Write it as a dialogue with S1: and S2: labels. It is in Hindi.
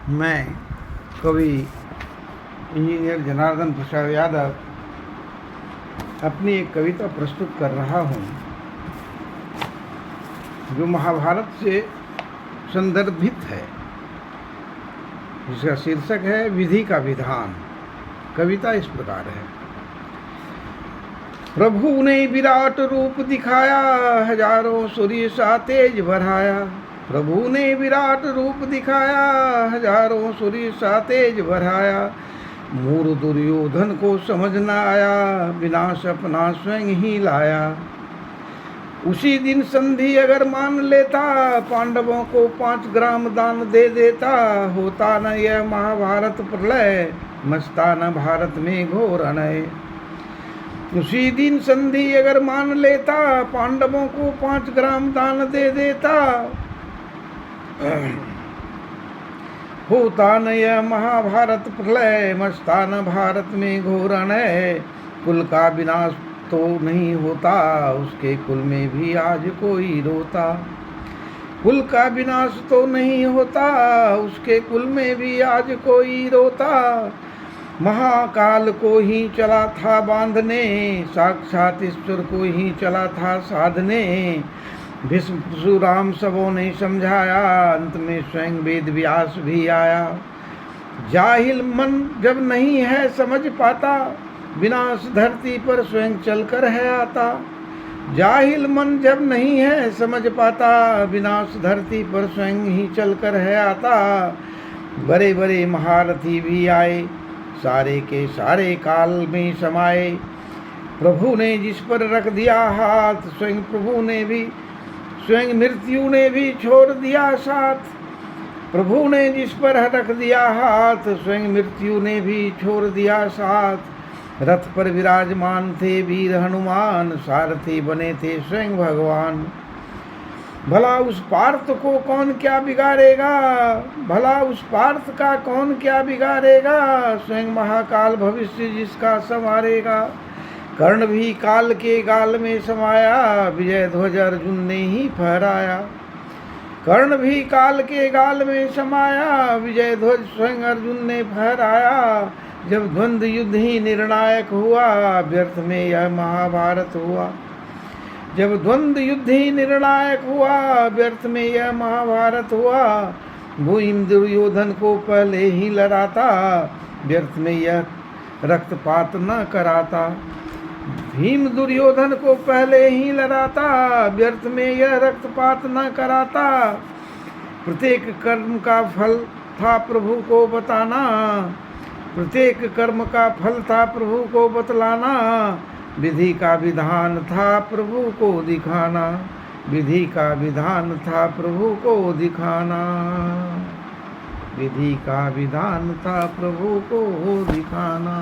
S1: मैं कवि इंजीनियर जनार्दन प्रसाद यादव अपनी एक कविता प्रस्तुत कर रहा हूँ जो महाभारत से संदर्भित है, जिसका शीर्षक है विधि का विधान। कविता इस प्रकार है। प्रभु ने विराट रूप दिखाया, हजारों सूर्य सा तेज बढ़ाया। प्रभु ने विराट रूप दिखाया, हजारों सूर्य सा तेज बढ़ाया। मूढ़ दुर्योधन को समझ न आया, विनाश अपना स्वयं ही लाया। उसी दिन संधि अगर मान लेता, पांडवों को 5 ग्राम दान दे देता। होता न यह महाभारत प्रलय, मचता न भारत में घोर अनय। उसी दिन संधि अगर मान लेता, पांडवों को 5 ग्राम दान दे देता। होता न यह महाभारत प्रलय, मचता न भारत में घोर अनय। कुल का विनाश तो नहीं होता, उसके कुल में भी आज कोई रोता। कुल का विनाश तो नहीं होता, उसके कुल में भी आज कोई रोता। महाकाल को ही चला था बांधने, साक्षात ईश्वर को ही चला था साधने। भीष्म परशुराम सबों ने समझाया, अंत में स्वयं वेद व्यास भी आया। जाहिल मन जब नहीं है समझ पाता, विनाश धरती पर स्वयं चलकर है आता। जाहिल मन जब नहीं है समझ पाता, विनाश धरती पर स्वयं ही चलकर है आता। बड़े बड़े महारथी भी आए, सारे के सारे काल में समाये। प्रभु ने जिस पर रख दिया हाथ, स्वयं प्रभु ने भी स्वयं मृत्यु ने भी छोड़ दिया साथ। प्रभु ने जिस पर रख दिया हाथ, स्वयं मृत्यु ने भी छोड़ दिया साथ। रथ पर विराजमान थे वीर हनुमान, सारथी बने थे स्वयं भगवान। भला उस पार्थ को कौन क्या बिगाड़ेगा, भला उस पार्थ का कौन क्या बिगाड़ेगा। स्वयं महाकाल भविष्य जिसका संवारेगा। कर्ण भी काल के गाल में समाया, विजय ध्वज अर्जुन ने ही फहराया। कर्ण भी काल के गाल में समाया, विजय ध्वज स्वयं अर्जुन ने फहराया। जब द्वंद्व युद्ध ही निर्णायक हुआ, व्यर्थ में यह महाभारत हुआ। जब द्वंद्व युद्ध ही निर्णायक हुआ, व्यर्थ में यह महाभारत हुआ। भीम दुर्योधन को पहले ही लड़ाता, व्यर्थ में यह रक्तपात न कराता। भीम दुर्योधन को पहले ही लड़ाता, व्यर्थ में यह रक्तपात न कराता। प्रत्येक कर्म का फल था प्रभु को बताना, प्रत्येक कर्म का फल था प्रभु को बतलाना। विधि का विधान था प्रभु को दिखाना, विधि का विधान था प्रभु को दिखाना। विधि का विधान था प्रभु को दिखाना।